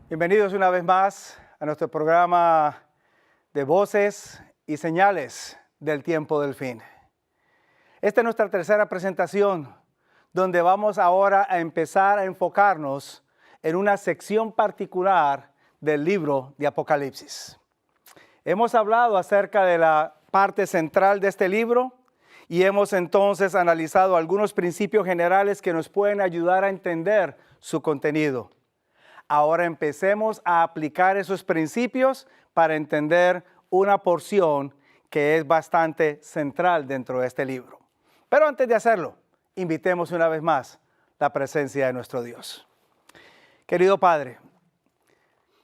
Bienvenidos una vez más a nuestro programa de voces y señales del tiempo del fin. Esta es nuestra tercera presentación, donde vamos ahora a empezar a enfocarnos en una sección particular del libro de Apocalipsis. Hemos hablado acerca de la parte central de este libro y hemos entonces analizado algunos principios generales que nos pueden ayudar a entender su contenido. Ahora empecemos a aplicar esos principios para entender una porción que es bastante central dentro de este libro. Pero antes de hacerlo, invitemos una vez más la presencia de nuestro Dios. Querido Padre,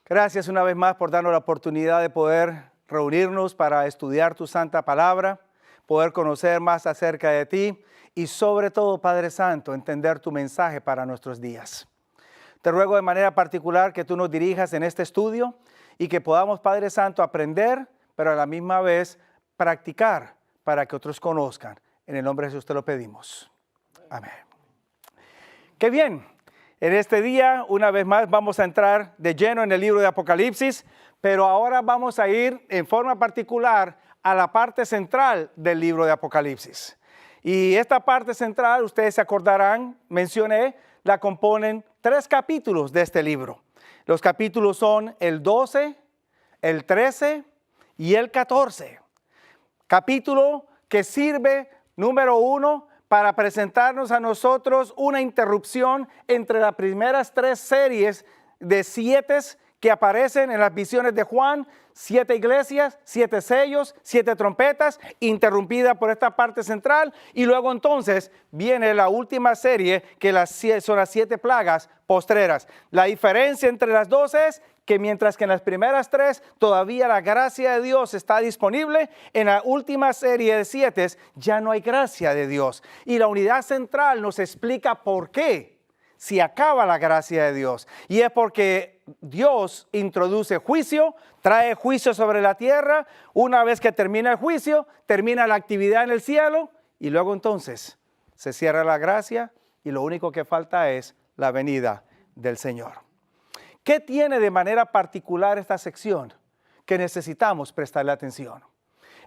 gracias una vez más por darnos la oportunidad de poder reunirnos para estudiar tu santa palabra, poder conocer más acerca de ti y sobre todo, Padre Santo, entender tu mensaje para nuestros días. Te ruego de manera particular que tú nos dirijas en este estudio y que podamos, Padre Santo, aprender, pero a la misma vez practicar para que otros conozcan. En el nombre de Jesús te lo pedimos. Amén. Qué bien. En este día, una vez más, vamos a entrar de lleno en el libro de Apocalipsis, pero ahora vamos a ir en forma particular a la parte central del libro de Apocalipsis. Y esta parte central, ustedes se acordarán, mencioné, la componen 3 capítulos de este libro. Los capítulos son el 12, el 13 y el 14. Capítulo que sirve, número 1, para presentarnos a nosotros una interrupción entre las primeras 3 series de 7 que aparecen en las visiones de Juan, 7 iglesias, 7 sellos, 7 trompetas, interrumpida por esta parte central, y luego entonces viene la última serie que son las 7 plagas postreras. La diferencia entre las dos es que mientras que en las primeras 3 todavía la gracia de Dios está disponible, en la última serie de 7 ya no hay gracia de Dios. Y la unidad central nos explica por qué si acaba la gracia de Dios. Y es porque Dios introduce juicio, trae juicio sobre la tierra. Una vez que termina el juicio, termina la actividad en el cielo y luego entonces se cierra la gracia y lo único que falta es la venida del Señor. ¿Qué tiene de manera particular esta sección que necesitamos prestarle atención?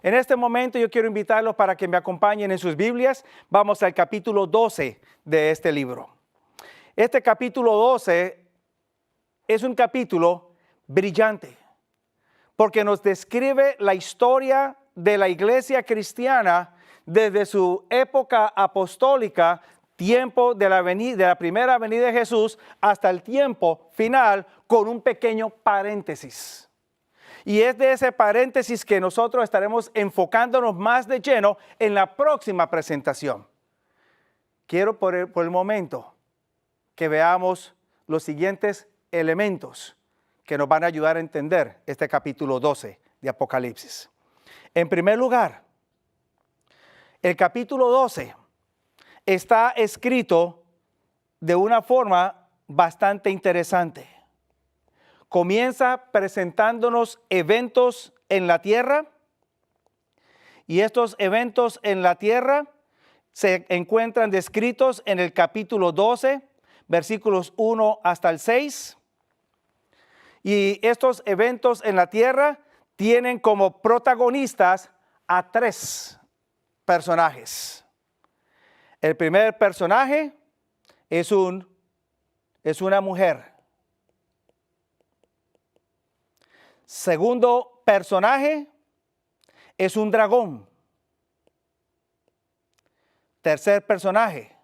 En este momento yo quiero invitarlos para que me acompañen en sus Biblias. Vamos al capítulo 12 de este libro. Este capítulo 12 es un capítulo brillante porque nos describe la historia de la iglesia cristiana desde su época apostólica, tiempo de la primera venida de Jesús, hasta el tiempo final, con un pequeño paréntesis. Y es de ese paréntesis que nosotros estaremos enfocándonos más de lleno en la próxima presentación. Quiero por el momento que veamos los siguientes elementos que nos van a ayudar a entender este capítulo 12 de Apocalipsis. En primer lugar, el capítulo 12 está escrito de una forma bastante interesante. Comienza presentándonos eventos en la tierra, y estos eventos en la tierra se encuentran descritos en el capítulo 12, versículos 1 hasta el 6. Y estos eventos en la tierra tienen como protagonistas a 3 personajes. El primer personaje es una mujer. Segundo personaje es un dragón. Tercer personaje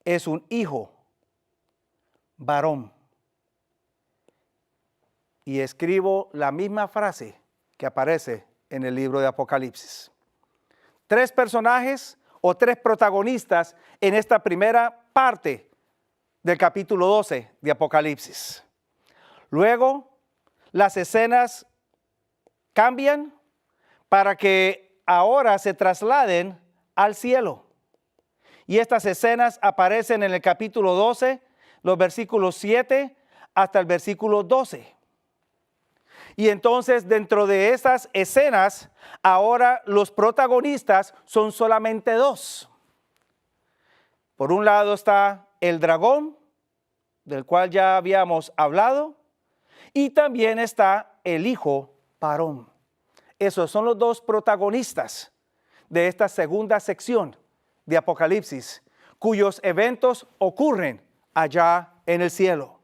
es un hijo varón. Y escribo la misma frase que aparece en el libro de Apocalipsis. 3 personajes o 3 protagonistas en esta primera parte del capítulo 12 de Apocalipsis. Luego, las escenas cambian para que ahora se trasladen al cielo. Y estas escenas aparecen en el capítulo 12, los versículos 7 hasta el versículo 12. Y entonces dentro de estas escenas, ahora los protagonistas son solamente 2. Por un lado está el dragón, del cual ya habíamos hablado, y también está el hijo varón. Esos son los dos protagonistas de esta segunda sección de Apocalipsis, cuyos eventos ocurren allá en el cielo.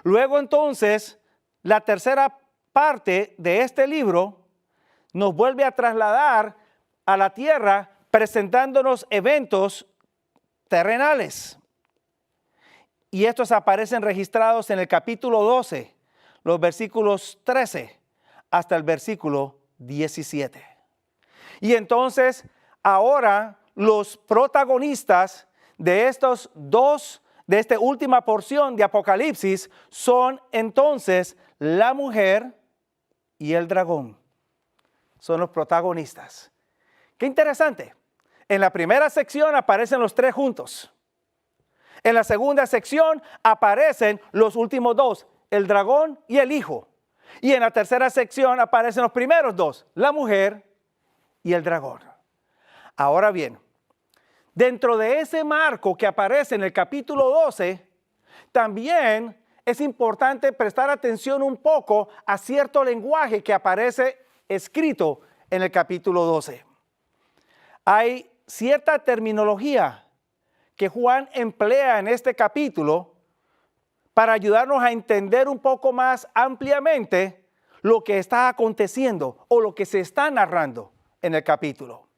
Luego entonces, la tercera parte de este libro nos vuelve a trasladar a la tierra presentándonos eventos terrenales. Y estos aparecen registrados en el capítulo 12, los versículos 13 hasta el versículo 17. Y entonces, ahora los protagonistas de de esta última porción de Apocalipsis son entonces la mujer y el dragón. Son los protagonistas. Qué interesante. En la primera sección aparecen los tres juntos. En la segunda sección aparecen los últimos dos, el dragón y el hijo. Y en la tercera sección aparecen los primeros dos, la mujer y el dragón. Ahora bien, dentro de ese marco que aparece en el capítulo 12, también es importante prestar atención un poco a cierto lenguaje que aparece escrito en el capítulo 12. Hay cierta terminología que Juan emplea en este capítulo para ayudarnos a entender un poco más ampliamente lo que está aconteciendo o lo que se está narrando en el capítulo.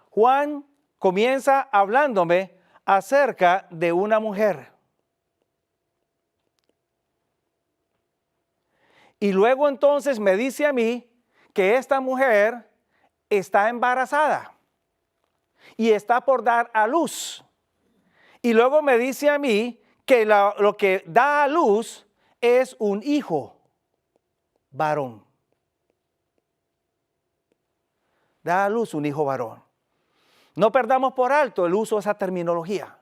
Juan comienza hablándome acerca de una mujer. Y luego entonces me dice a mí que esta mujer está embarazada y está por dar a luz. Y luego me dice a mí que lo que da a luz es un hijo varón. Da a luz un hijo varón. No perdamos por alto el uso de esa terminología.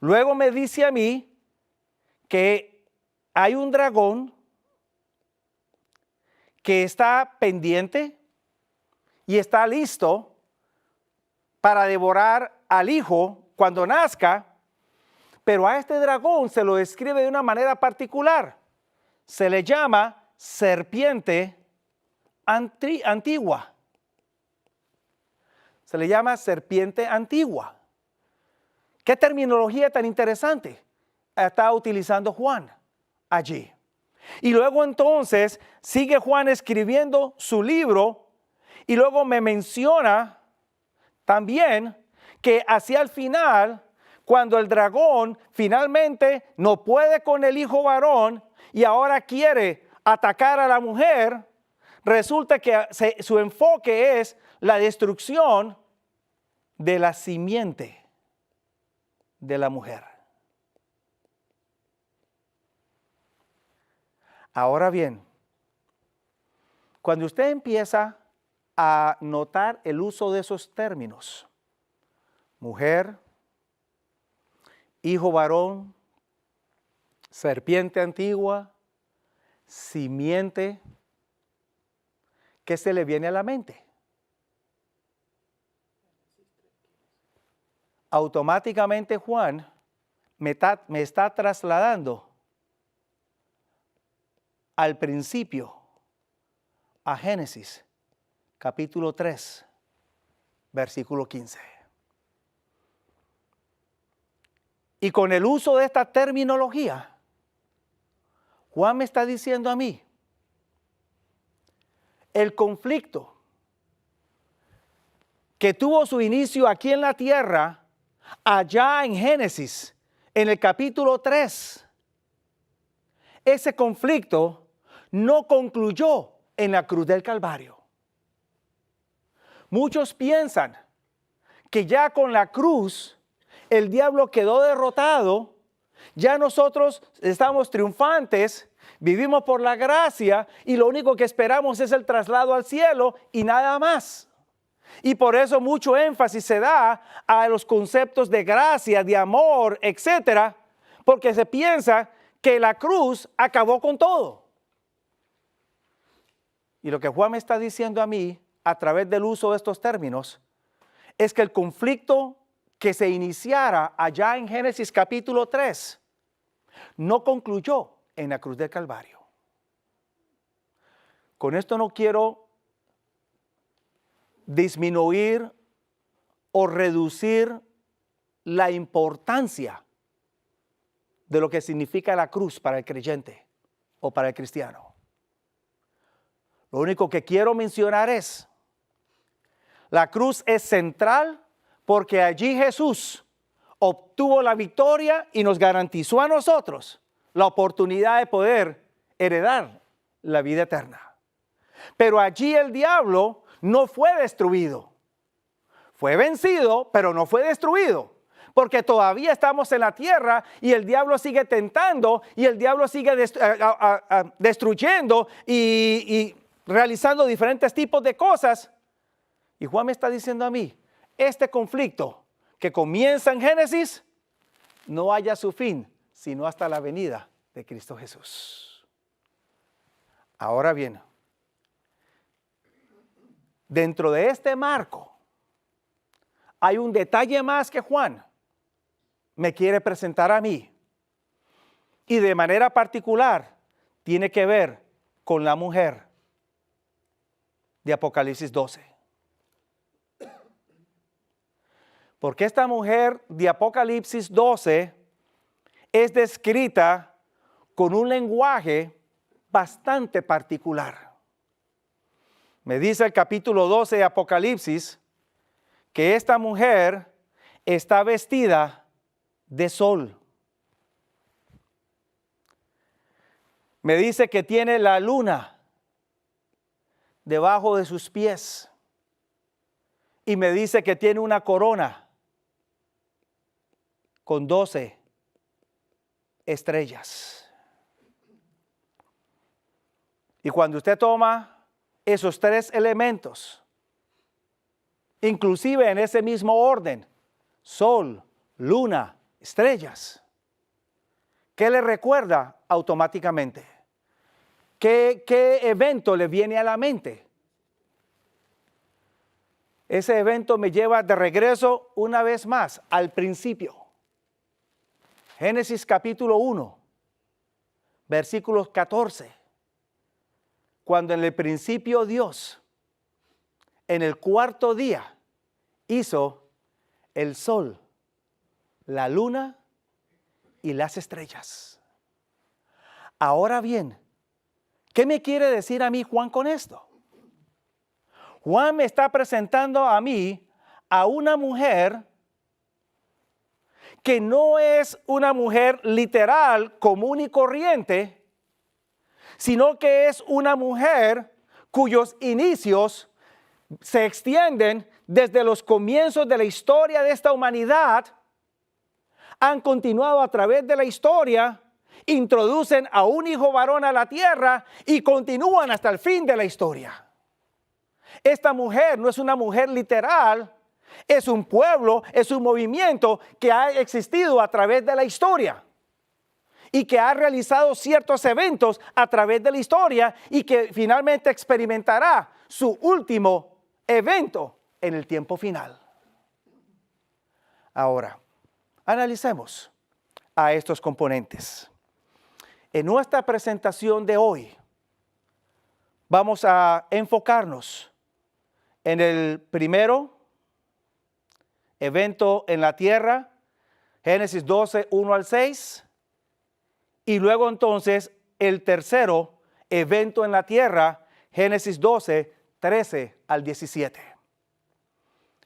Luego me dice a mí que hay un dragón que está pendiente y está listo para devorar al hijo cuando nazca, pero a este dragón se lo describe de una manera particular. Se le llama serpiente antigua. Se le llama serpiente antigua. ¿Qué terminología tan interesante está utilizando Juan allí? Y luego entonces sigue Juan escribiendo su libro y luego me menciona también que hacia el final, cuando el dragón finalmente no puede con el hijo varón y ahora quiere atacar a la mujer, resulta que su enfoque es la destrucción de la simiente de la mujer. Ahora bien, cuando usted empieza a notar el uso de esos términos, mujer, hijo varón, serpiente antigua, simiente, ¿qué se le viene a la mente? Automáticamente Juan me está trasladando al principio, a Génesis, capítulo 3, versículo 15. Y con el uso de esta terminología, Juan me está diciendo a mí, el conflicto que tuvo su inicio aquí en la tierra, allá en Génesis, en el capítulo 3, ese conflicto no concluyó en la cruz del Calvario. Muchos piensan que ya con la cruz el diablo quedó derrotado, ya nosotros estamos triunfantes, vivimos por la gracia y lo único que esperamos es el traslado al cielo y nada más. Y por eso mucho énfasis se da a los conceptos de gracia, de amor, etcétera, porque se piensa que la cruz acabó con todo. Y lo que Juan me está diciendo a mí, a través del uso de estos términos, es que el conflicto que se iniciara allá en Génesis capítulo 3 no concluyó en la cruz del Calvario. Con esto no quiero disminuir o reducir la importancia de lo que significa la cruz para el creyente o para el cristiano. Lo único que quiero mencionar es, la cruz es central porque allí Jesús obtuvo la victoria y nos garantizó a nosotros la oportunidad de poder heredar la vida eterna. Pero allí el diablo no fue destruido. Fue vencido, pero no fue destruido. Porque todavía estamos en la tierra y el diablo sigue tentando y el diablo sigue destruyendo y realizando diferentes tipos de cosas. Y Juan me está diciendo a mí, este conflicto que comienza en Génesis no haya su fin, sino hasta la venida de Cristo Jesús. Ahora bien, dentro de este marco hay un detalle más que Juan me quiere presentar a mí. Y de manera particular tiene que ver con la mujer de Apocalipsis 12. Porque esta mujer de Apocalipsis 12 es descrita con un lenguaje bastante particular. Me dice el capítulo 12 de Apocalipsis que esta mujer está vestida de sol. Me dice que tiene la luna debajo de sus pies. Y me dice que tiene una corona con 12 estrellas. Y cuando usted toma esos tres elementos, inclusive en ese mismo orden, sol, luna, estrellas, ¿qué le recuerda automáticamente? ¿Qué evento le viene a la mente? Ese evento me lleva de regreso una vez más al principio. Génesis capítulo 1, versículos 14. Cuando en el principio Dios, en el cuarto día, hizo el sol, la luna y las estrellas. Ahora bien, ¿qué me quiere decir a mí Juan con esto? Juan me está presentando a mí a una mujer que no es una mujer literal, común y corriente, sino que es una mujer cuyos inicios se extienden desde los comienzos de la historia de esta humanidad, han continuado a través de la historia, introducen a un hijo varón a la tierra y continúan hasta el fin de la historia. Esta mujer no es una mujer literal, es un pueblo, es un movimiento que ha existido a través de la historia y que ha realizado ciertos eventos a través de la historia y que finalmente experimentará su último evento en el tiempo final. Ahora, analicemos a estos componentes. En nuestra presentación de hoy, vamos a enfocarnos en el primero evento en la tierra, Génesis 12, 1 al 6, y luego entonces el tercero evento en la tierra, Génesis 12, 13 al 17.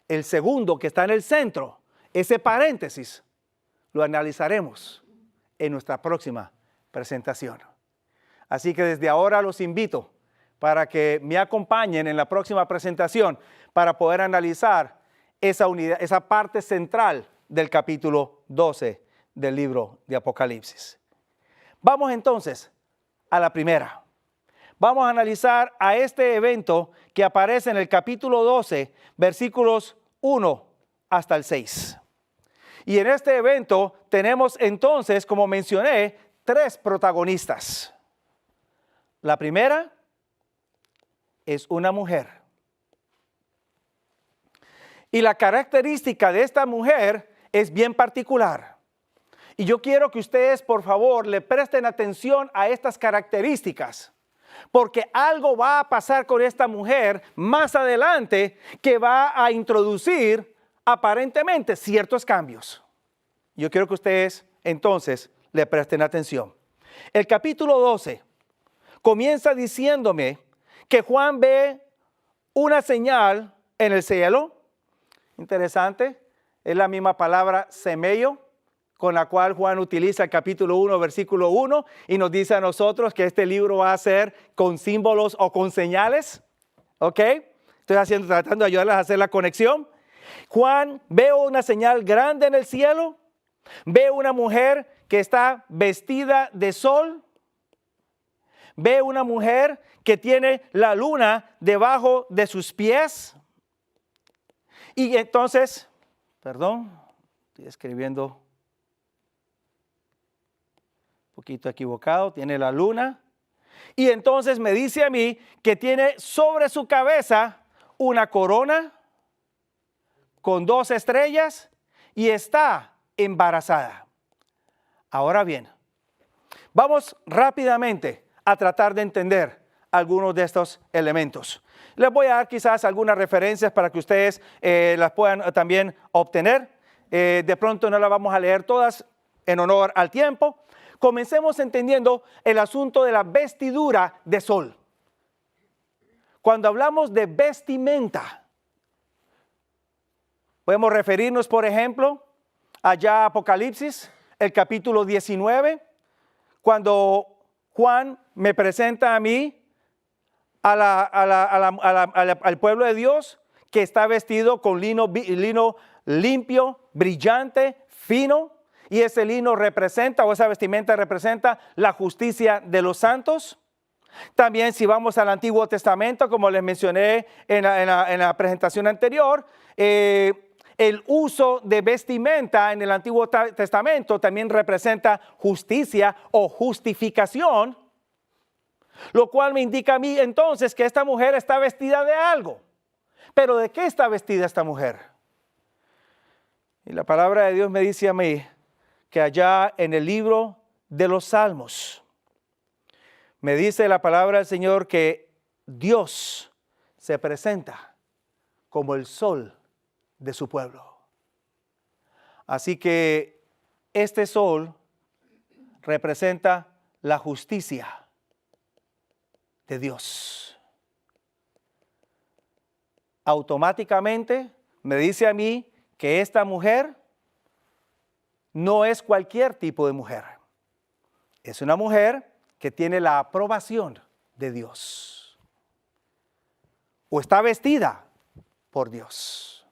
El segundo, que está en el centro, ese paréntesis, lo analizaremos en nuestra próxima presentación. Así que desde ahora los invito para que me acompañen en la próxima presentación para poder analizar esa unidad, esa parte central del capítulo 12 del libro de Apocalipsis. Vamos entonces a la primera. Vamos a analizar a este evento que aparece en el capítulo 12, versículos 1 hasta el 6. Y en este evento tenemos entonces, como mencioné, tres protagonistas. La primera es una mujer. Y la característica de esta mujer es bien particular. Y yo quiero que ustedes, por favor, le presten atención a estas características, porque algo va a pasar con esta mujer más adelante que va a introducir aparentemente ciertos cambios. Yo quiero que ustedes entonces le presten atención. El capítulo 12 comienza diciéndome que Juan ve una señal en el cielo. Interesante, es la misma palabra semello con la cual Juan utiliza el capítulo 1, versículo 1, y nos dice a nosotros que este libro va a ser con símbolos o con señales. ¿Ok? Estoy tratando de ayudarles a hacer la conexión. Juan ve una señal grande en el cielo, ve una mujer que está vestida de sol, ve una mujer que tiene la luna debajo de sus pies. Y entonces, perdón, estoy escribiendo un poquito equivocado, tiene la luna. Y entonces me dice a mí que tiene sobre su cabeza una corona con 2 estrellas y está embarazada. Ahora bien, vamos rápidamente a tratar de entender algunos de estos elementos. Les voy a dar quizás algunas referencias para que ustedes las puedan también obtener. De pronto no las vamos a leer todas en honor al tiempo. Comencemos entendiendo el asunto de la vestidura de sol. Cuando hablamos de vestimenta, podemos referirnos, por ejemplo, allá a Apocalipsis, el capítulo 19, cuando Juan me presenta a mí al pueblo de Dios que está vestido con lino limpio, brillante, fino, y ese lino representa, o esa vestimenta representa la justicia de los santos. También si vamos al Antiguo Testamento, como les mencioné en la presentación anterior, el uso de vestimenta en el Antiguo Testamento también representa justicia o justificación, lo cual me indica a mí entonces que esta mujer está vestida de algo. ¿Pero de qué está vestida esta mujer? Y la palabra de Dios me dice a mí que allá en el libro de los Salmos, me dice la palabra del Señor que Dios se presenta como el sol de su pueblo. Así que este sol representa la justicia de Dios. Automáticamente me dice a mí que esta mujer no es cualquier tipo de mujer. Es una mujer que tiene la aprobación de Dios. O está vestida por Dios.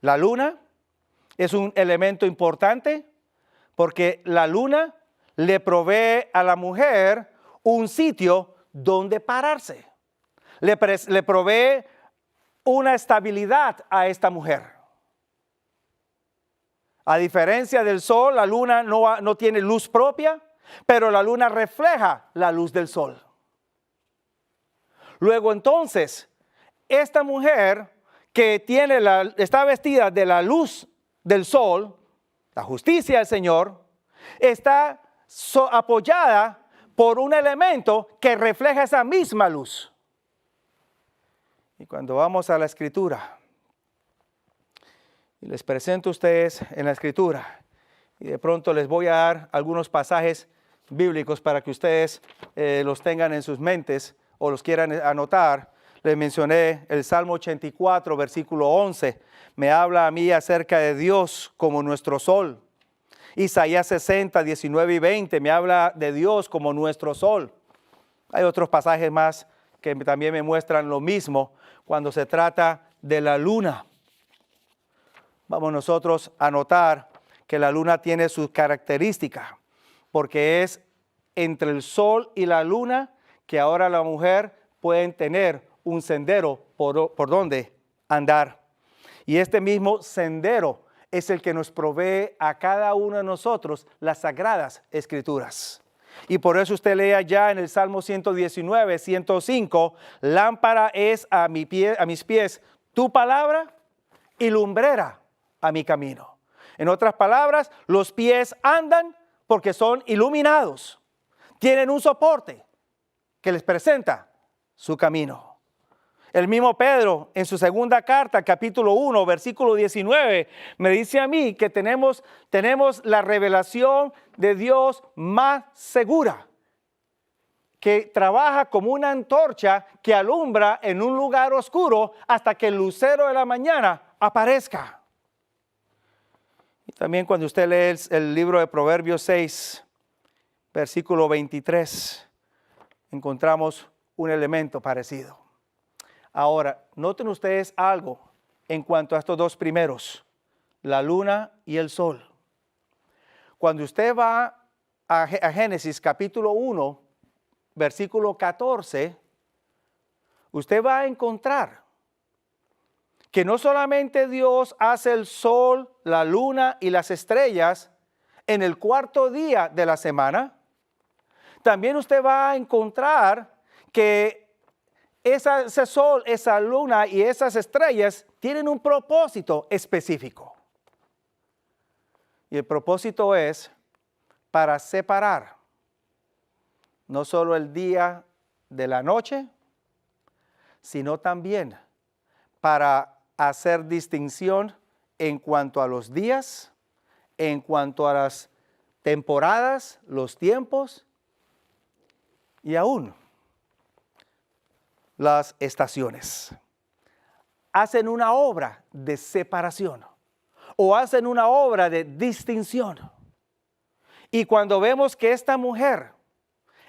La luna es un elemento importante porque la luna le provee a la mujer un sitio donde pararse. Le provee una estabilidad a esta mujer. A diferencia del sol, la luna no tiene luz propia, pero la luna refleja la luz del sol. Luego entonces, esta mujer que está vestida de la luz del sol, la justicia del Señor, está apoyada por un elemento que refleja esa misma luz. Y cuando vamos a la Escritura, y les presento a ustedes en la Escritura, y de pronto les voy a dar algunos pasajes bíblicos para que ustedes los tengan en sus mentes o los quieran anotar. Les mencioné el Salmo 84, versículo 11. Me habla a mí acerca de Dios como nuestro sol. Isaías 60, 19 y 20 me habla de Dios como nuestro sol. Hay otros pasajes más que también me muestran lo mismo cuando se trata de la luna. Vamos nosotros a notar que la luna tiene sus características, porque es entre el sol y la luna que ahora la mujer puede tener un sendero por donde andar. Y este mismo sendero es el que nos provee a cada uno de nosotros las sagradas escrituras. Y por eso usted lea ya en el Salmo 119, 105, lámpara es a mis pies tu palabra y lumbrera a mi camino. En otras palabras, los pies andan porque son iluminados. Tienen un soporte que les presenta su camino. El mismo Pedro, en su segunda carta, capítulo 1, versículo 19, me dice a mí que tenemos la revelación de Dios más segura, que trabaja como una antorcha que alumbra en un lugar oscuro hasta que el lucero de la mañana aparezca. Y también cuando usted lee el libro de Proverbios 6, versículo 23, encontramos un elemento parecido. Ahora, noten ustedes algo en cuanto a estos dos primeros, la luna y el sol. Cuando usted va a Génesis capítulo 1, versículo 14, usted va a encontrar que no solamente Dios hace el sol, la luna y las estrellas en el cuarto día de la semana, también usted va a encontrar que ese sol, esa luna y esas estrellas tienen un propósito específico. Y el propósito es para separar no solo el día de la noche, sino también para hacer distinción en cuanto a los días, en cuanto a las temporadas, los tiempos y aún las estaciones. Hacen una obra de separación o hacen una obra de distinción. Y cuando vemos que esta mujer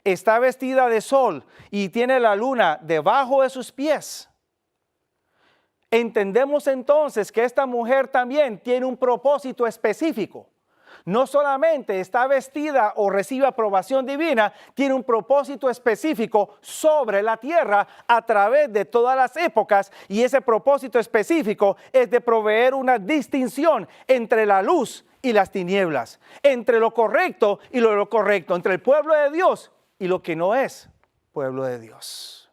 está vestida de sol y tiene la luna debajo de sus pies, entendemos entonces que esta mujer también tiene un propósito específico. No solamente está vestida o recibe aprobación divina, tiene un propósito específico sobre la tierra a través de todas las épocas, y ese propósito específico es de proveer una distinción entre la luz y las tinieblas, entre lo correcto y lo correcto, entre el pueblo de Dios y lo que no es pueblo de Dios.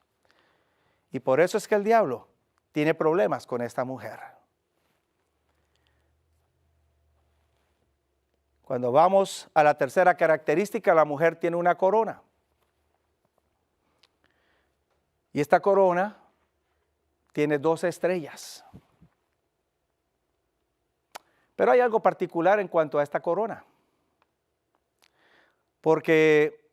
Y por eso es que el diablo tiene problemas con esta mujer. Cuando vamos a la tercera característica, la mujer tiene una corona. Y esta corona tiene 12 estrellas. Pero hay algo particular en cuanto a esta corona. Porque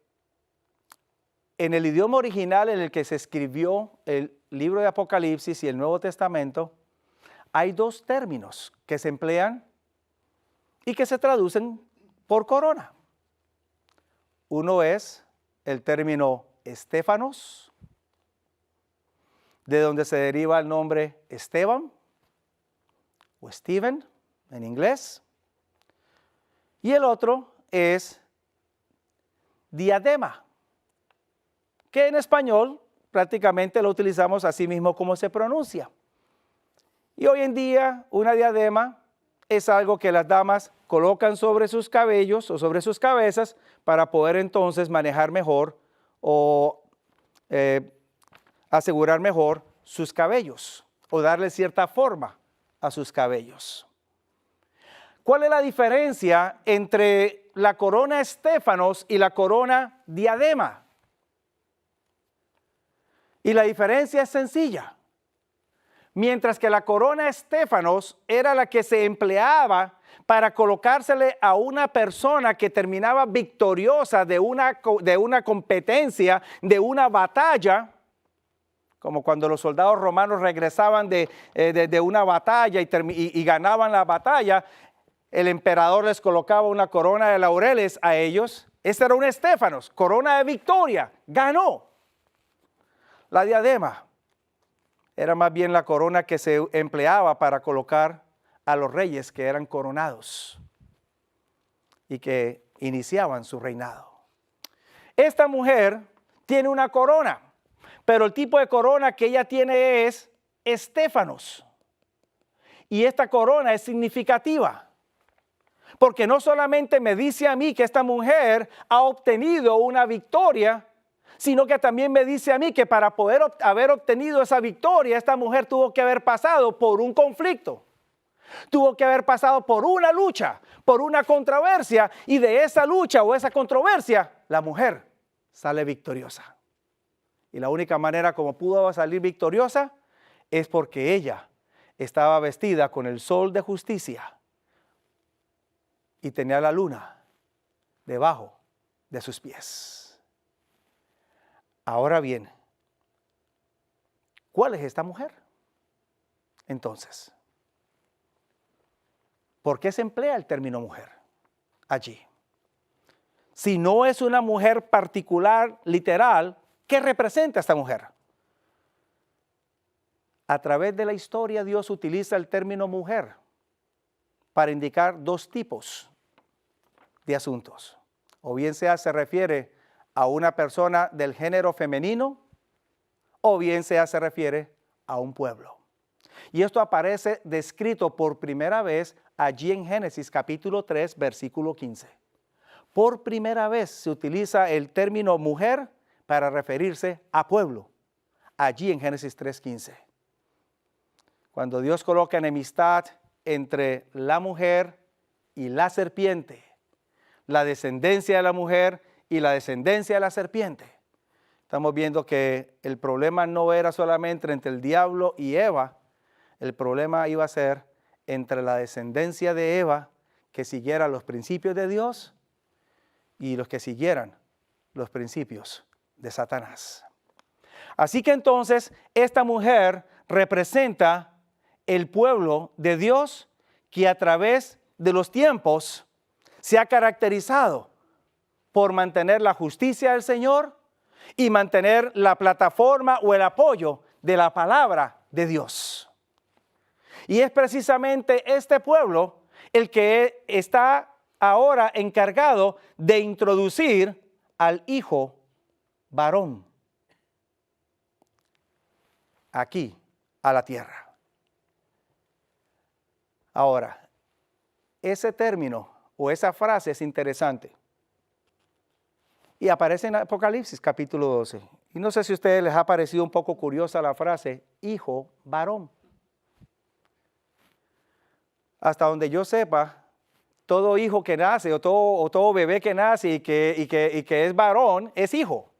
en el idioma original en el que se escribió el libro de Apocalipsis y el Nuevo Testamento, hay dos términos que se emplean y que se traducen por corona. Uno es el término Estéfanos, de donde se deriva el nombre Esteban o Stephen en inglés. Y el otro es diadema, que en español prácticamente lo utilizamos así mismo como se pronuncia. Y hoy en día una diadema es algo que las damas colocan sobre sus cabellos o sobre sus cabezas para poder entonces manejar mejor o asegurar mejor sus cabellos o darle cierta forma a sus cabellos. ¿Cuál es la diferencia entre la corona Estéfanos y la corona diadema? Y la diferencia es sencilla. Mientras que la corona Estéfanos era la que se empleaba para colocársele a una persona que terminaba victoriosa de una competencia, de una batalla, como cuando los soldados romanos regresaban de una batalla y ganaban la batalla, el emperador les colocaba una corona de laureles a ellos. Este era un Estéfanos, corona de victoria, ganó. La diadema era más bien la corona que se empleaba para colocar a los reyes que eran coronados y que iniciaban su reinado. Esta mujer tiene una corona, pero el tipo de corona que ella tiene es Estéfanos. Y esta corona es significativa, porque no solamente me dice a mí que esta mujer ha obtenido una victoria, sino que también me dice a mí que para poder haber obtenido esa victoria, esta mujer tuvo que haber pasado por un conflicto. Tuvo que haber pasado por una lucha, por una controversia, y de esa lucha o esa controversia, la mujer sale victoriosa. Y la única manera como pudo salir victoriosa es porque ella estaba vestida con el sol de justicia y tenía la luna debajo de sus pies. Ahora bien, ¿cuál es esta mujer? Entonces, ¿por qué se emplea el término mujer allí? Si no es una mujer particular, literal, ¿qué representa esta mujer? A través de la historia, Dios utiliza el término mujer para indicar dos tipos de asuntos. O bien sea se refiere a una persona del género femenino, o bien sea se refiere a un pueblo. Y esto aparece descrito por primera vez allí en Génesis capítulo 3, versículo 15. Por primera vez se utiliza el término mujer para referirse a pueblo, allí en Génesis 3:15. Cuando Dios coloca enemistad entre la mujer y la serpiente, la descendencia de la mujer y la descendencia de la serpiente, estamos viendo que el problema no era solamente entre el diablo y Eva, el problema iba a ser entre la descendencia de Eva que siguiera los principios de Dios y los que siguieran los principios de Satanás. Así que entonces esta mujer representa el pueblo de Dios que a través de los tiempos se ha caracterizado por mantener la justicia del Señor y mantener la plataforma o el apoyo de la palabra de Dios. Y es precisamente este pueblo el que está ahora encargado de introducir al hijo varón aquí a la tierra. Ahora, ese término o esa frase es interesante y aparece en Apocalipsis capítulo 12. Y no sé si a ustedes les ha parecido un poco curiosa la frase hijo varón. Hasta donde yo sepa, todo hijo que nace o todo bebé que nace y que es varón es hijo.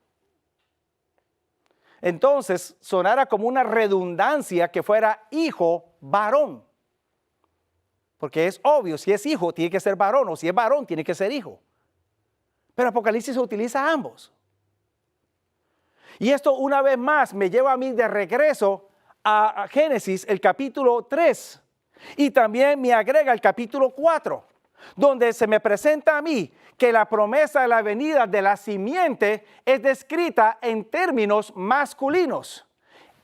Entonces sonara como una redundancia que fuera hijo varón. Porque es obvio, si es hijo tiene que ser varón o si es varón tiene que ser hijo. Pero Apocalipsis utiliza ambos. Y esto una vez más me lleva a mí de regreso a Génesis, el capítulo 3. Y también me agrega el capítulo 4, donde se me presenta a mí que la promesa de la venida de la simiente es descrita en términos masculinos.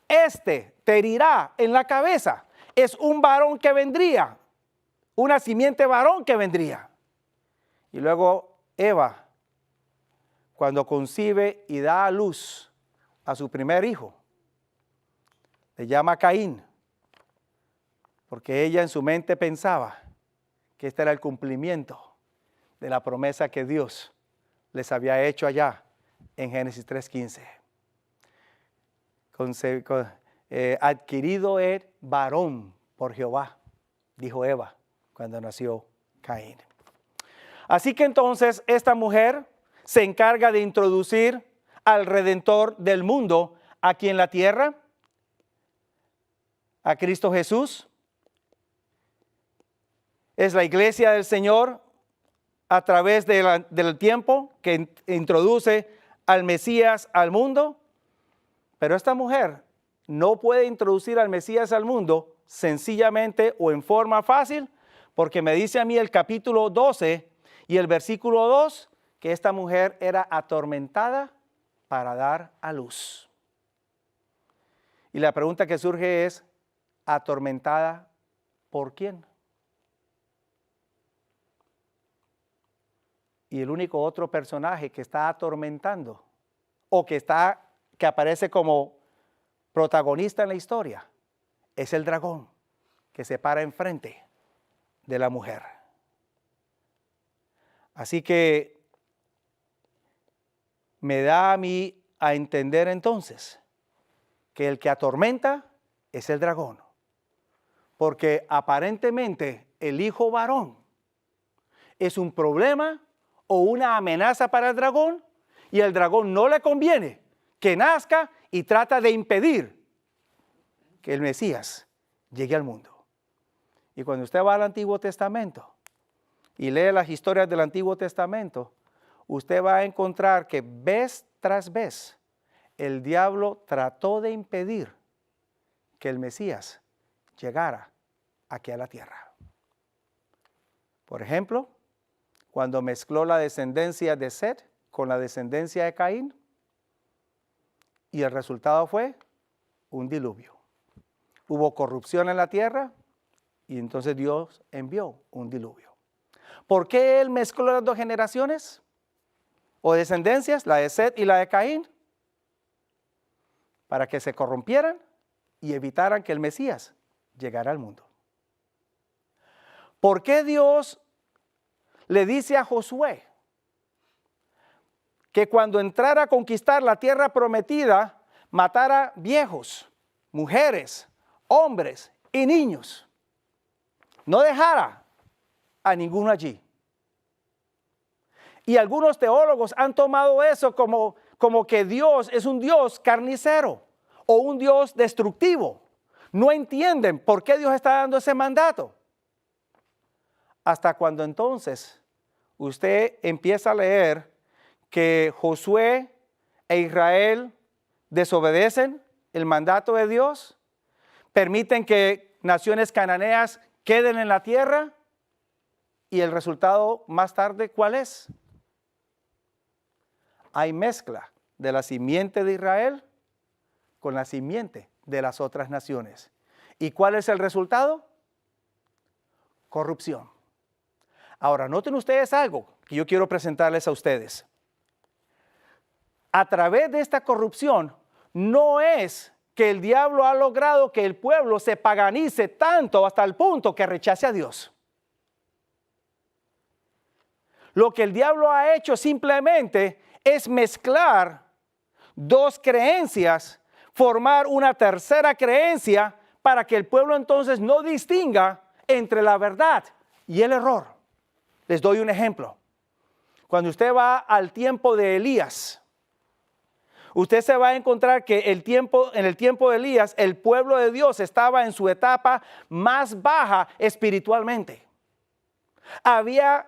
Este te herirá en la cabeza. Es un varón que vendría, una simiente varón que vendría. Y luego Eva, cuando concibe y da a luz a su primer hijo, le llama Caín, porque ella en su mente pensaba que este era el cumplimiento de la promesa que Dios les había hecho allá en Génesis 3:15. Adquirido es varón por Jehová, dijo Eva cuando nació Caín. Así que entonces esta mujer se encarga de introducir al Redentor del mundo aquí en la tierra, a Cristo Jesús. Es la iglesia del Señor a través del tiempo que introduce al Mesías al mundo. Pero esta mujer no puede introducir al Mesías al mundo sencillamente o en forma fácil, porque me dice a mí el capítulo 12 y el versículo 2 que esta mujer era atormentada para dar a luz. Y la pregunta que surge es, ¿atormentada por quién? Y el único otro personaje que está atormentando o que aparece como protagonista en la historia es el dragón que se para enfrente de la mujer. Así que me da a mí a entender entonces que el que atormenta es el dragón, porque aparentemente el hijo varón es un problema o una amenaza para el dragón, y el dragón no le conviene que nazca y trata de impedir que el Mesías llegue al mundo. Y cuando usted va al Antiguo Testamento y lee las historias del Antiguo Testamento, usted va a encontrar que vez tras vez el diablo trató de impedir que el Mesías llegara aquí a la tierra. Por ejemplo, cuando mezcló la descendencia de Set con la descendencia de Caín, y el resultado fue un diluvio. Hubo corrupción en la tierra y entonces Dios envió un diluvio. ¿Por qué él mezcló las dos generaciones o descendencias, la de Set y la de Caín? Para que se corrompieran y evitaran que el Mesías llegara al mundo. ¿Por qué Dios le dice a Josué que cuando entrara a conquistar la tierra prometida, matara viejos, mujeres, hombres y niños? No dejara a ninguno allí. Y algunos teólogos han tomado eso como que Dios es un Dios carnicero o un Dios destructivo. No entienden por qué Dios está dando ese mandato. Hasta cuando entonces usted empieza a leer que Josué e Israel desobedecen el mandato de Dios, permiten que naciones cananeas queden en la tierra, y el resultado más tarde, ¿cuál es? Hay mezcla de la simiente de Israel con la simiente de las otras naciones. ¿Y cuál es el resultado? Corrupción. Ahora, noten ustedes algo que yo quiero presentarles a ustedes. A través de esta corrupción, no es que el diablo ha logrado que el pueblo se paganice tanto hasta el punto que rechace a Dios. Lo que el diablo ha hecho simplemente es mezclar dos creencias, formar una tercera creencia para que el pueblo entonces no distinga entre la verdad y el error. Les doy un ejemplo. Cuando usted va al tiempo de Elías, usted se va a encontrar que en el tiempo de Elías, el pueblo de Dios estaba en su etapa más baja espiritualmente.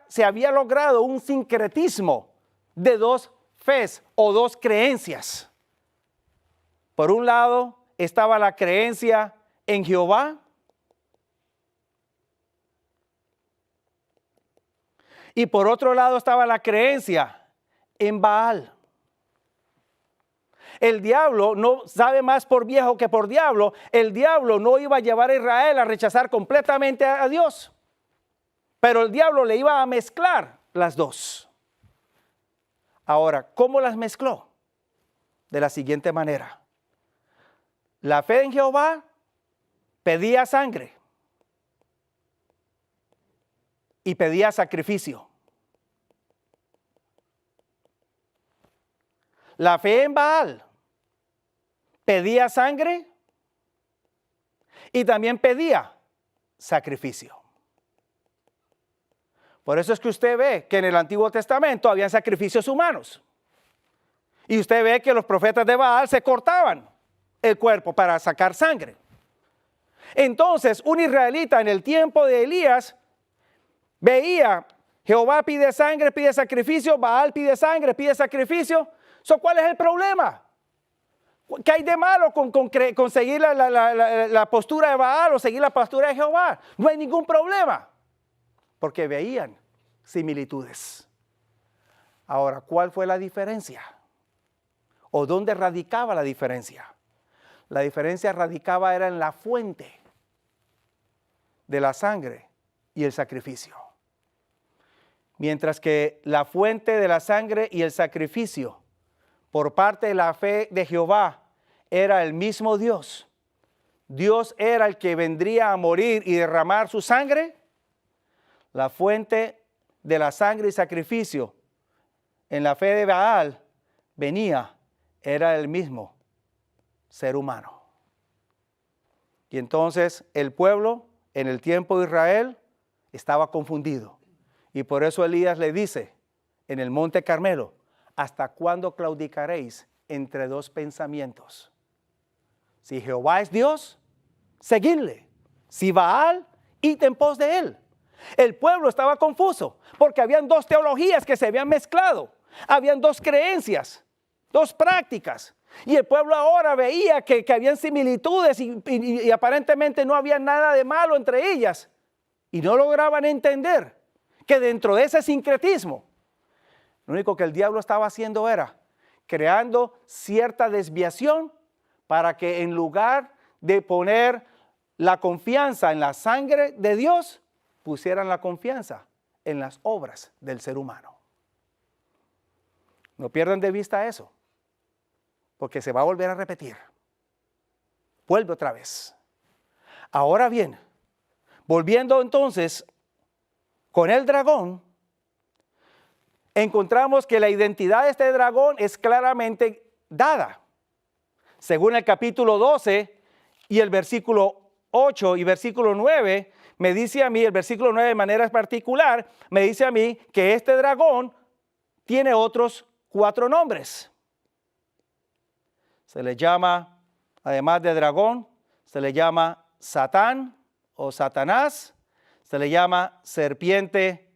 Se había logrado un sincretismo de dos fes o dos creencias. Por un lado estaba la creencia en Jehová, y por otro lado estaba la creencia en Baal. El diablo no sabe más por viejo que por diablo. El diablo no iba a llevar a Israel a rechazar completamente a Dios, pero el diablo le iba a mezclar las dos. Ahora, ¿cómo las mezcló? De la siguiente manera. La fe en Jehová pedía sangre y pedía sacrificio. La fe en Baal pedía sangre y también pedía sacrificio. Por eso es que usted ve que en el Antiguo Testamento habían sacrificios humanos. Y usted ve que los profetas de Baal se cortaban el cuerpo para sacar sangre. Entonces, un israelita en el tiempo de Elías veía: Jehová pide sangre, pide sacrificio; Baal pide sangre, pide sacrificio. ¿Cuál es el problema? ¿Qué hay de malo con seguir la postura de Baal o seguir la postura de Jehová? No hay ningún problema, porque veían similitudes. Ahora, ¿cuál fue la diferencia? ¿O dónde radicaba la diferencia? La diferencia radicaba era en la fuente de la sangre y el sacrificio. Mientras que la fuente de la sangre y el sacrificio por parte de la fe de Jehová era el mismo Dios. Dios era el que vendría a morir y derramar su sangre. La fuente de la sangre y sacrificio en la fe de Baal era el mismo ser humano. Y entonces el pueblo en el tiempo de Israel estaba confundido. Y por eso Elías le dice en el monte Carmelo, ¿hasta cuándo claudicaréis entre dos pensamientos? Si Jehová es Dios, seguidle. Si Baal, id en pos de él. El pueblo estaba confuso porque habían dos teologías que se habían mezclado. Habían dos creencias, dos prácticas. Y el pueblo ahora veía que habían similitudes y aparentemente no había nada de malo entre ellas. Y no lograban entender que dentro de ese sincretismo, lo único que el diablo estaba haciendo era creando cierta desviación para que en lugar de poner la confianza en la sangre de Dios, pusieran la confianza en las obras del ser humano. No pierdan de vista eso, porque se va a volver a repetir. Vuelve otra vez. Ahora bien, volviendo entonces con el dragón, encontramos que la identidad de este dragón es claramente dada. Según el capítulo 12 y el versículo 8 y versículo 9, me dice a mí, el versículo 9 de manera particular, me dice a mí que este dragón tiene otros 4 nombres. Se le llama, además de dragón, se le llama Satán o Satanás, se le llama serpiente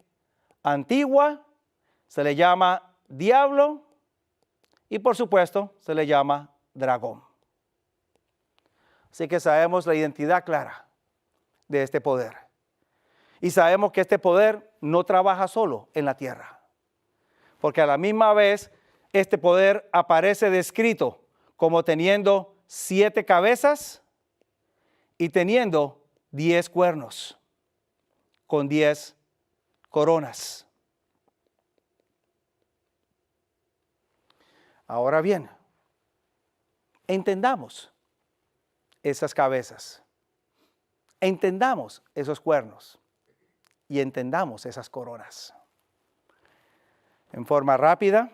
antigua, se le llama diablo y por supuesto se le llama dragón. Así que sabemos la identidad clara de este poder. Y sabemos que este poder no trabaja solo en la tierra. Porque a la misma vez este poder aparece descrito como teniendo 7 cabezas y teniendo 10 cuernos con 10 coronas. Ahora bien, entendamos esas cabezas, entendamos esos cuernos y entendamos esas coronas. En forma rápida,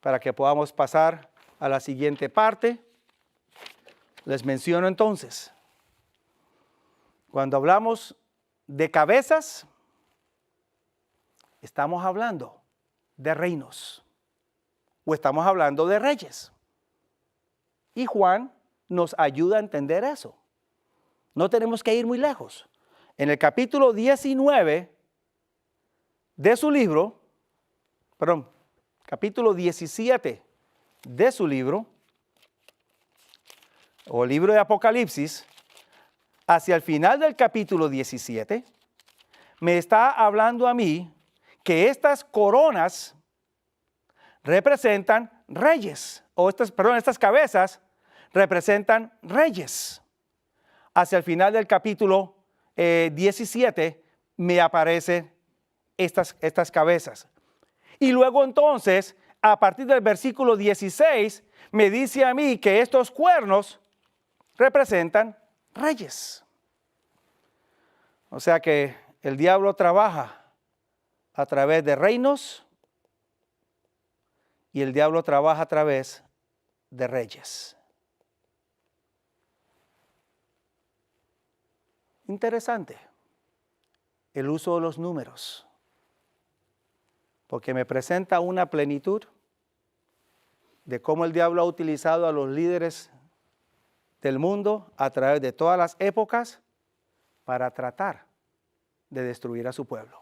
para que podamos pasar a la siguiente parte, les menciono entonces, cuando hablamos de cabezas, estamos hablando de reinos o estamos hablando de reyes. Y Juan nos ayuda a entender eso. No tenemos que ir muy lejos. En el capítulo 19 de su libro, capítulo 17 de su libro, o libro de Apocalipsis, hacia el final del capítulo 17, me está hablando a mí que estas coronas representan reyes, estas cabezas representan reyes. Hacia el final del capítulo 17 me aparecen estas cabezas. Y luego entonces, a partir del versículo 16, me dice a mí que estos cuernos representan reyes. O sea que el diablo trabaja a través de reinos y el diablo trabaja a través de reyes. Interesante el uso de los números, porque me presenta una plenitud de cómo el diablo ha utilizado a los líderes del mundo a través de todas las épocas para tratar de destruir a su pueblo.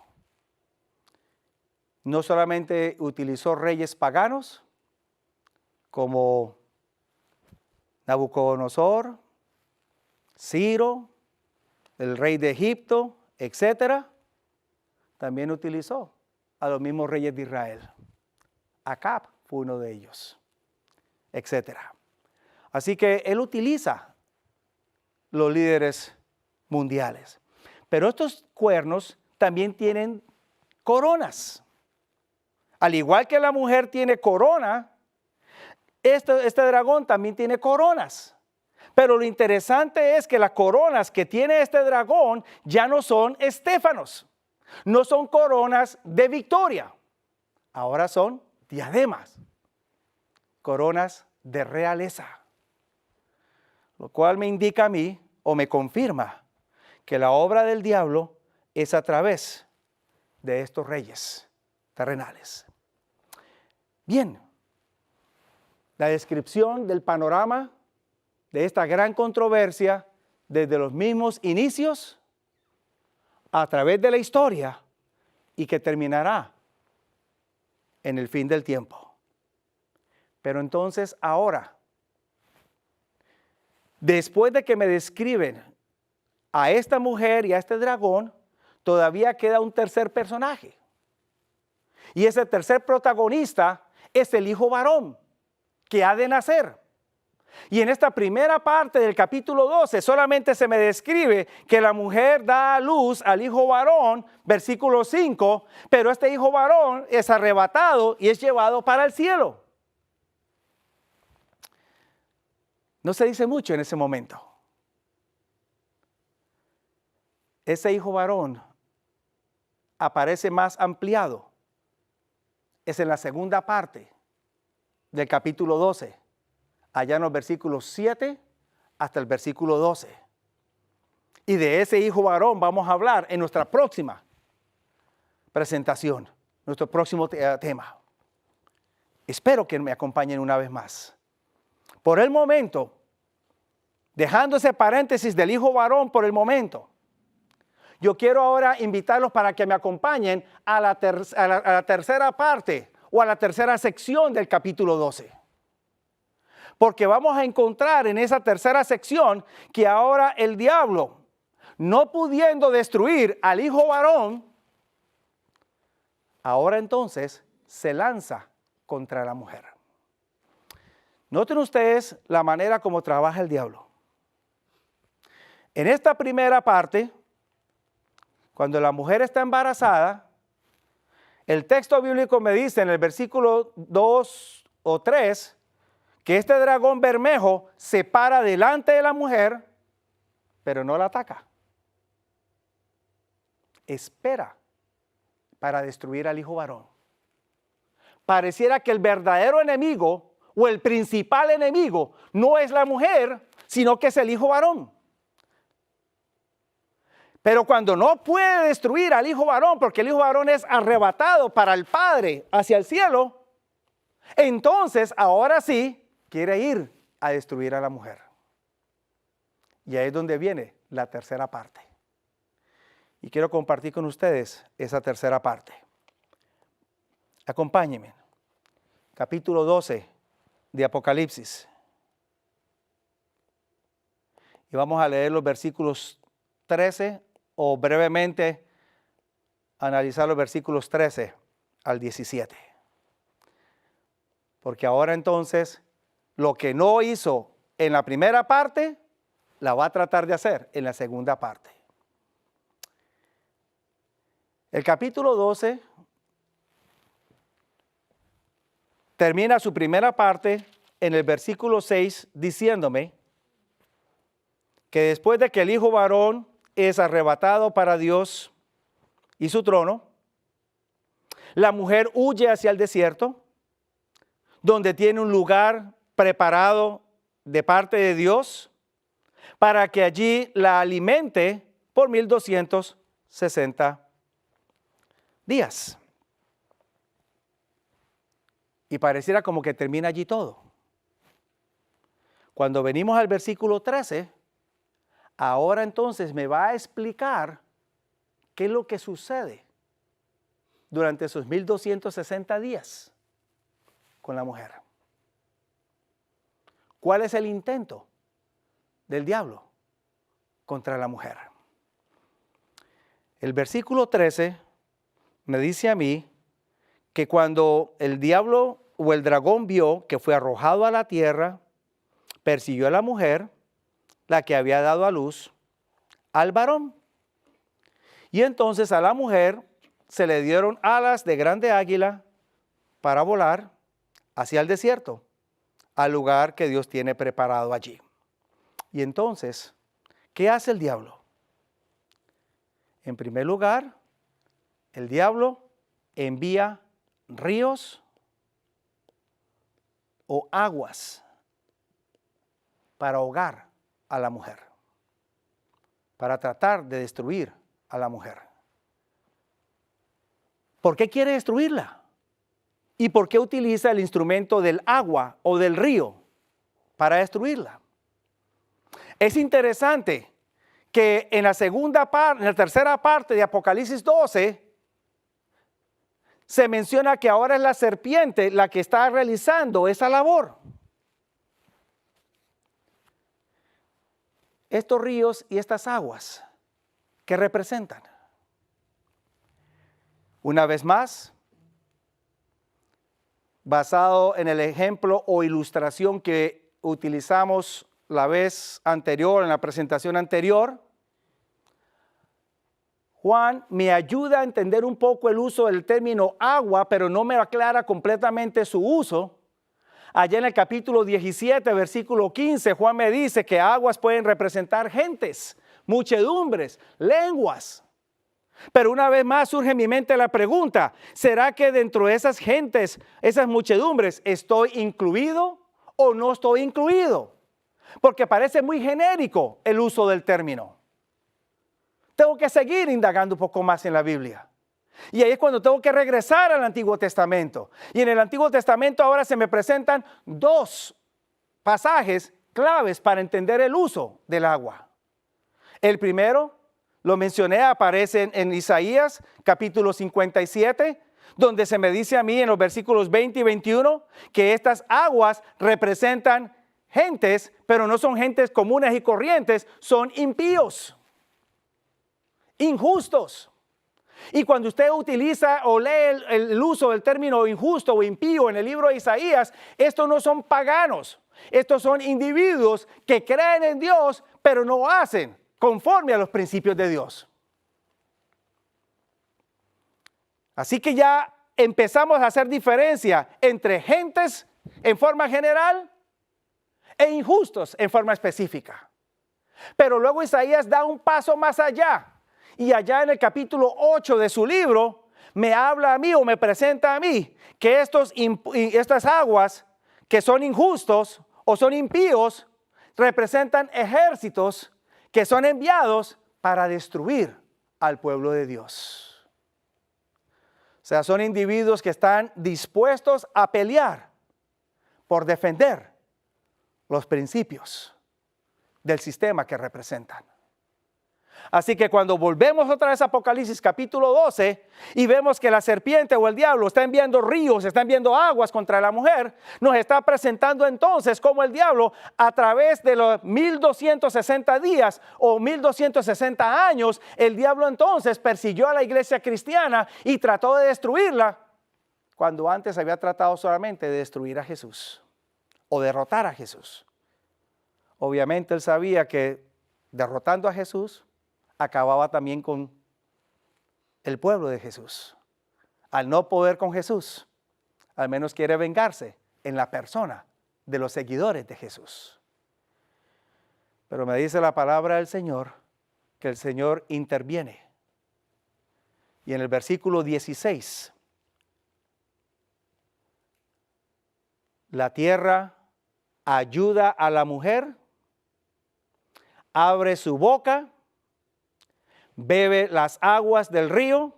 No solamente utilizó reyes paganos como Nabucodonosor, Ciro, el rey de Egipto, etcétera, también utilizó a los mismos reyes de Israel. Acab fue uno de ellos, etcétera. Así que él utiliza los líderes mundiales. Pero estos cuernos también tienen coronas. Al igual que la mujer tiene corona, este dragón también tiene coronas. Pero lo interesante es que las coronas que tiene este dragón ya no son estéfanos, no son coronas de victoria. Ahora son diademas, coronas de realeza. Lo cual me indica a mí, o me confirma, que la obra del diablo es a través de estos reyes terrenales. Bien, la descripción del panorama de esta gran controversia desde los mismos inicios a través de la historia y que terminará en el fin del tiempo. Pero entonces ahora, después de que me describen a esta mujer y a este dragón, todavía queda un tercer personaje. Y ese tercer protagonista es el hijo varón que ha de nacer. Y en esta primera parte del capítulo 12 solamente se me describe que la mujer da a luz al hijo varón, versículo 5, pero este hijo varón es arrebatado y es llevado para el cielo. No se dice mucho en ese momento. Ese hijo varón aparece más ampliado. Es en la segunda parte del capítulo 12, allá en los versículos 7 hasta el versículo 12. Y de ese hijo varón vamos a hablar en nuestra próxima presentación, nuestro próximo tema. Espero que me acompañen una vez más. Por el momento, dejando ese paréntesis del hijo varón por el momento, yo quiero ahora invitarlos para que me acompañen a la tercera parte o a la tercera sección del capítulo 12. Porque vamos a encontrar en esa tercera sección que ahora el diablo, no pudiendo destruir al hijo varón, ahora entonces se lanza contra la mujer. Noten ustedes la manera como trabaja el diablo. En esta primera parte, cuando la mujer está embarazada, el texto bíblico me dice en el versículo 2 o 3 que este dragón bermejo se para delante de la mujer, pero no la ataca. Espera para destruir al hijo varón. Pareciera que el verdadero enemigo o el principal enemigo no es la mujer, sino que es el hijo varón. Pero cuando no puede destruir al hijo varón, porque el hijo varón es arrebatado para el Padre hacia el cielo, entonces ahora sí quiere ir a destruir a la mujer. Y ahí es donde viene la tercera parte. Y quiero compartir con ustedes esa tercera parte. Acompáñenme. Capítulo 12 de Apocalipsis. Y vamos a leer los versículos 13 o brevemente analizar los versículos 13 al 17. Porque ahora entonces lo que no hizo en la primera parte, la va a tratar de hacer en la segunda parte. El capítulo 12 termina su primera parte en el versículo 6 diciéndome que después de que el hijo varón es arrebatado para Dios y su trono, la mujer huye hacia el desierto, donde tiene un lugar preparado de parte de Dios para que allí la alimente por 1260 días. Y pareciera como que termina allí todo. Cuando venimos al versículo 13, ahora entonces me va a explicar qué es lo que sucede durante esos 1260 días con la mujer. ¿Cuál es el intento del diablo contra la mujer? El versículo 13 me dice a mí que cuando el diablo o el dragón vio que fue arrojado a la tierra, persiguió a la mujer, la que había dado a luz al varón. Y entonces a la mujer se le dieron alas de grande águila para volar hacia el desierto, al lugar que Dios tiene preparado allí. Y entonces, ¿qué hace el diablo? En primer lugar, el diablo envía ríos o aguas para ahogar a la mujer. para tratar de destruir a la mujer. ¿Por qué quiere destruirla? ¿Y por qué utiliza el instrumento del agua o del río para destruirla? Es interesante que en la tercera parte de Apocalipsis 12, se menciona que ahora es la serpiente la que está realizando esa labor. Estos ríos y estas aguas, ¿qué representan? Una vez más, basado en el ejemplo o ilustración que utilizamos la vez anterior, en la presentación anterior, Juan me ayuda a entender un poco el uso del término agua, pero no me aclara completamente su uso. Allá en el capítulo 17, versículo 15, Juan me dice que aguas pueden representar gentes, muchedumbres, lenguas. Pero una vez más surge en mi mente la pregunta, ¿será que dentro de esas gentes, esas muchedumbres, estoy incluido o no estoy incluido? Porque parece muy genérico el uso del término. Tengo que seguir indagando un poco más en la Biblia. Y ahí es cuando tengo que regresar al Antiguo Testamento. Y en el Antiguo Testamento ahora se me presentan dos pasajes claves para entender el uso del agua. El primero, lo mencioné, aparece en Isaías capítulo 57, donde se me dice a mí en los versículos 20 y 21 que estas aguas representan gentes, pero no son gentes comunes y corrientes, son impíos, injustos. Y cuando usted utiliza o lee el uso del término injusto o impío en el libro de Isaías, estos no son paganos, estos son individuos que creen en Dios, pero no hacen conforme a los principios de Dios. Así que ya empezamos a hacer diferencia entre gentes en forma general e injustos en forma específica. Pero luego Isaías da un paso más allá. Y allá en el capítulo 8 de su libro, me habla a mí o me presenta a mí que estas aguas que son injustos o son impíos representan ejércitos que son enviados para destruir al pueblo de Dios. O sea, son individuos que están dispuestos a pelear por defender los principios del sistema que representan. Así que cuando volvemos otra vez a Apocalipsis capítulo 12 y vemos que la serpiente o el diablo está enviando ríos, está enviando aguas contra la mujer, nos está presentando entonces cómo el diablo a través de los 1260 días o 1260 años, el diablo entonces persiguió a la iglesia cristiana y trató de destruirla cuando antes había tratado solamente de destruir a Jesús o derrotar a Jesús. Obviamente él sabía que derrotando a Jesús acababa también con el pueblo de Jesús. Al no poder con Jesús, al menos quiere vengarse en la persona de los seguidores de Jesús. Pero me dice la palabra del Señor que el Señor interviene. Y en el versículo 16, la tierra ayuda a la mujer, abre su boca, bebe las aguas del río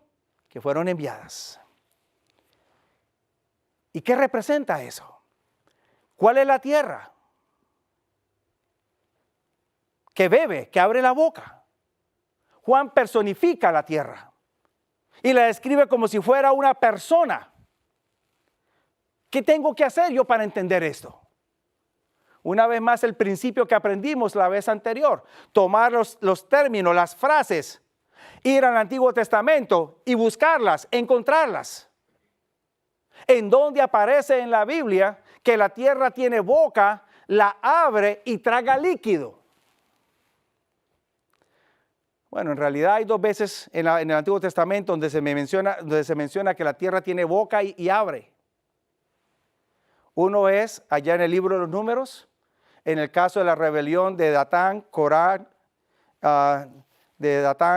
que fueron enviadas. ¿Y qué representa eso? ¿Cuál es la tierra? Que bebe, que abre la boca. Juan personifica la tierra y la describe como si fuera una persona. ¿Qué tengo que hacer yo para entender esto? Una vez más el principio que aprendimos la vez anterior, tomar los términos, las frases, ir al Antiguo Testamento y buscarlas, encontrarlas. En donde aparece en la Biblia que la tierra tiene boca, la abre y traga líquido. Bueno, en realidad hay dos veces en el Antiguo Testamento donde se menciona que la tierra tiene boca y abre. Uno es allá en el libro de los Números, en el caso de la rebelión de Datán,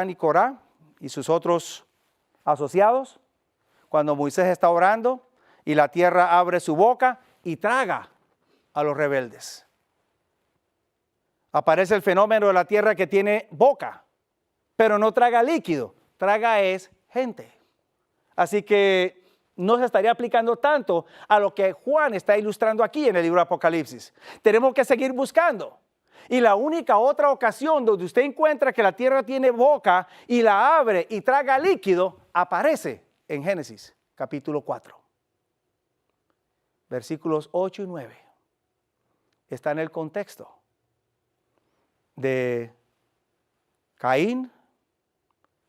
y Corá y sus otros asociados, cuando Moisés está orando y la tierra abre su boca y traga a los rebeldes. Aparece el fenómeno de la tierra que tiene boca, pero no traga líquido, traga es gente. Así que no se estaría aplicando tanto a lo que Juan está ilustrando aquí en el libro de Apocalipsis. Tenemos que seguir buscando. Y la única otra ocasión donde usted encuentra que la tierra tiene boca y la abre y traga líquido, aparece en Génesis capítulo 4. Versículos 8 y 9. Está en el contexto de Caín,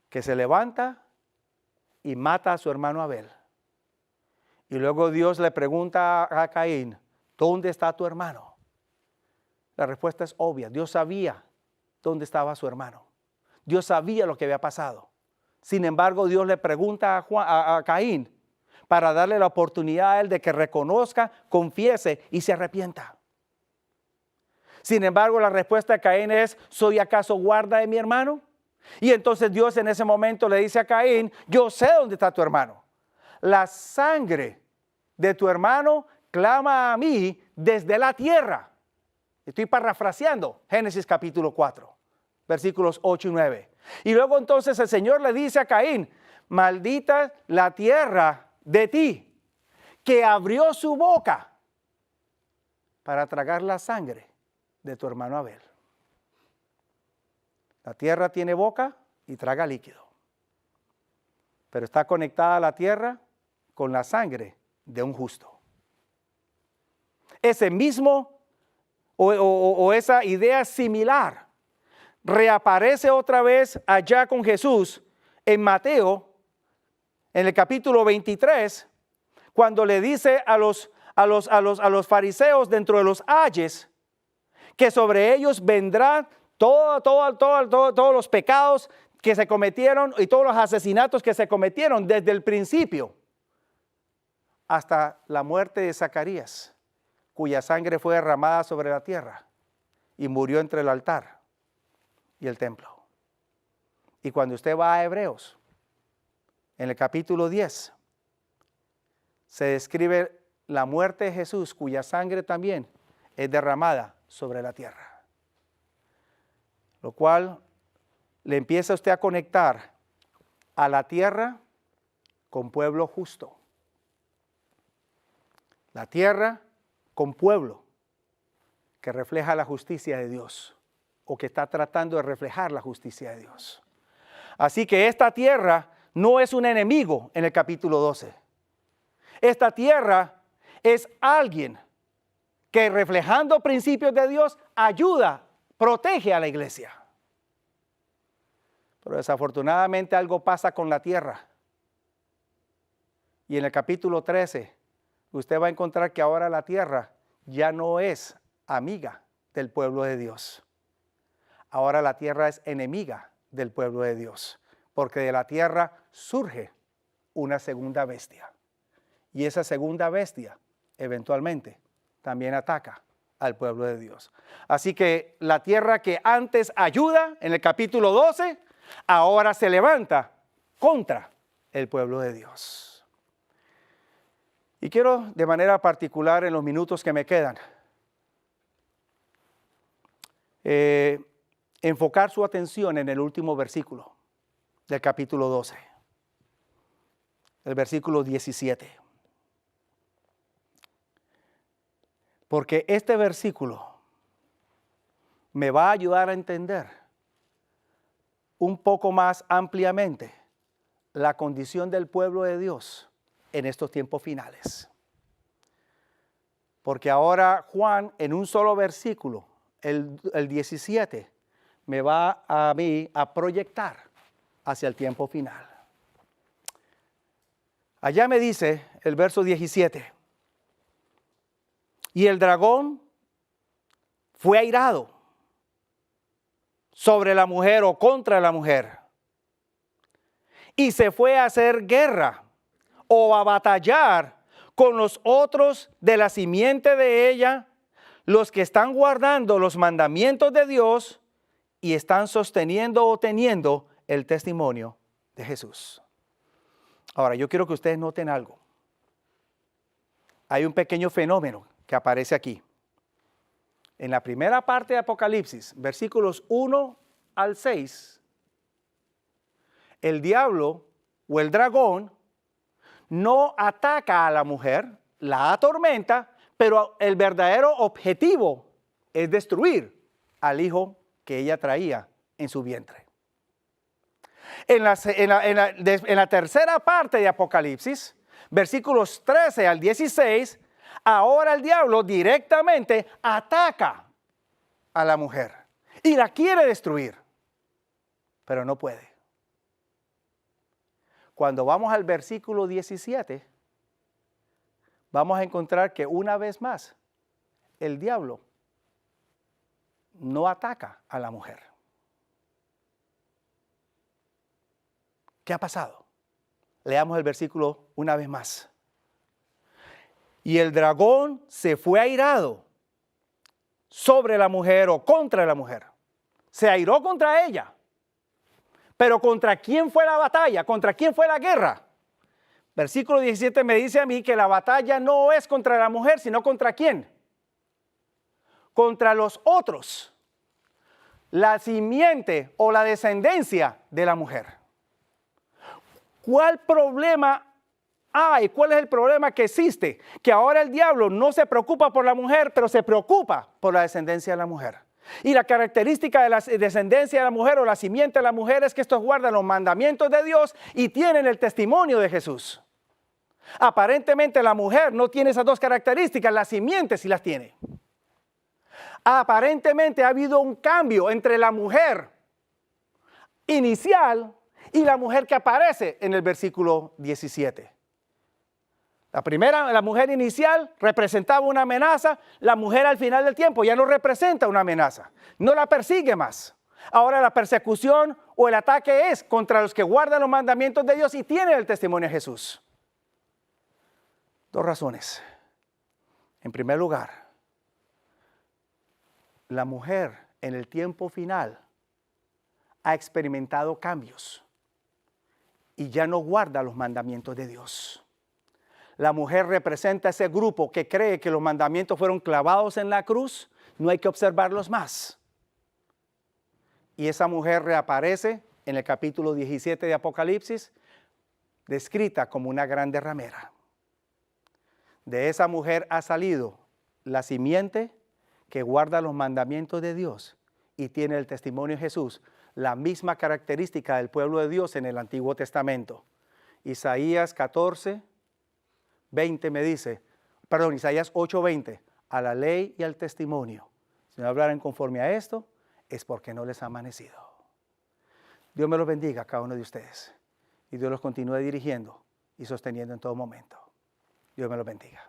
que se levanta y mata a su hermano Abel. Y luego Dios le pregunta a Caín, ¿dónde está tu hermano? La respuesta es obvia. Dios sabía dónde estaba su hermano. Dios sabía lo que había pasado. Sin embargo, Dios le pregunta a Caín para darle la oportunidad a él de que reconozca, confiese y se arrepienta. Sin embargo, la respuesta de Caín es, ¿soy acaso guarda de mi hermano? Y entonces Dios en ese momento le dice a Caín, yo sé dónde está tu hermano. La sangre de tu hermano clama a mí desde la tierra. Estoy parafraseando Génesis capítulo 4, versículos 8 y 9. Y luego entonces el Señor le dice a Caín, maldita la tierra de ti, que abrió su boca para tragar la sangre de tu hermano Abel. La tierra tiene boca y traga líquido, pero está conectada a la tierra con la sangre de un justo. Ese mismo o esa idea similar reaparece otra vez allá con Jesús en Mateo, en el capítulo 23, cuando le dice a los fariseos dentro de los ayes que sobre ellos vendrán todos los pecados que se cometieron y todos los asesinatos que se cometieron desde el principio hasta la muerte de Zacarías, cuya sangre fue derramada sobre la tierra y murió entre el altar y el templo. Y cuando usted va a Hebreos, en el capítulo 10, se describe la muerte de Jesús, cuya sangre también es derramada sobre la tierra. Lo cual le empieza a usted a conectar a la tierra con pueblo justo. La tierra con pueblo que refleja la justicia de Dios o que está tratando de reflejar la justicia de Dios. Así que esta tierra no es un enemigo en el capítulo 12. Esta tierra es alguien que reflejando principios de Dios ayuda, protege a la iglesia. Pero desafortunadamente algo pasa con la tierra. Y en el capítulo 13 usted va a encontrar que ahora la tierra ya no es amiga del pueblo de Dios. Ahora la tierra es enemiga del pueblo de Dios, porque de la tierra surge una segunda bestia. Y esa segunda bestia eventualmente también ataca al pueblo de Dios. Así que la tierra que antes ayuda en el capítulo 12, ahora se levanta contra el pueblo de Dios. Y quiero de manera particular en los minutos que me quedan enfocar su atención en el último versículo del capítulo 12, el versículo 17. Porque este versículo me va a ayudar a entender un poco más ampliamente la condición del pueblo de Dios en estos tiempos finales. Porque ahora Juan en un solo versículo, el 17, me va a mí a proyectar hacia el tiempo final. Allá me dice el verso 17, y el dragón fue airado sobre la mujer o contra la mujer, y se fue a hacer guerra o a batallar con los otros de la simiente de ella, los que están guardando los mandamientos de Dios y están sosteniendo o teniendo el testimonio de Jesús. Ahora, yo quiero que ustedes noten algo. Hay un pequeño fenómeno que aparece aquí. En la primera parte de Apocalipsis, versículos 1 al 6, el diablo o el dragón no ataca a la mujer, la atormenta, pero el verdadero objetivo es destruir al hijo que ella traía en su vientre. En la tercera parte de Apocalipsis, versículos 13 al 16, ahora el diablo directamente ataca a la mujer y la quiere destruir, pero no puede. Cuando vamos al versículo 17, vamos a encontrar que una vez más el diablo no ataca a la mujer. ¿Qué ha pasado? Leamos el versículo una vez más. Y el dragón se fue airado sobre la mujer o contra la mujer. Se airó contra ella. Pero ¿contra quién fue la batalla? ¿Contra quién fue la guerra? Versículo 17 me dice a mí que la batalla no es contra la mujer, sino ¿contra quién? Contra los otros. La simiente o la descendencia de la mujer. ¿Cuál problema hay? ¿Cuál es el problema que existe? Que ahora el diablo no se preocupa por la mujer, pero se preocupa por la descendencia de la mujer. Y la característica de la descendencia de la mujer o la simiente de la mujer es que estos guardan los mandamientos de Dios y tienen el testimonio de Jesús. Aparentemente la mujer no tiene esas dos características, la simiente sí las tiene. Aparentemente ha habido un cambio entre la mujer inicial y la mujer que aparece en el versículo 17. La mujer inicial representaba una amenaza, la mujer al final del tiempo ya no representa una amenaza, no la persigue más. Ahora la persecución o el ataque es contra los que guardan los mandamientos de Dios y tienen el testimonio de Jesús. Dos razones. En primer lugar, la mujer en el tiempo final ha experimentado cambios y ya no guarda los mandamientos de Dios. La mujer representa ese grupo que cree que los mandamientos fueron clavados en la cruz, no hay que observarlos más. Y esa mujer reaparece en el capítulo 17 de Apocalipsis, descrita como una grande ramera. De esa mujer ha salido la simiente que guarda los mandamientos de Dios y tiene el testimonio de Jesús, la misma característica del pueblo de Dios en el Antiguo Testamento. Isaías 14:20 me dice, Isaías 8:20, a la ley y al testimonio. Si no hablaran conforme a esto, es porque no les ha amanecido. Dios me los bendiga a cada uno de ustedes. Y Dios los continúe dirigiendo y sosteniendo en todo momento. Dios me los bendiga.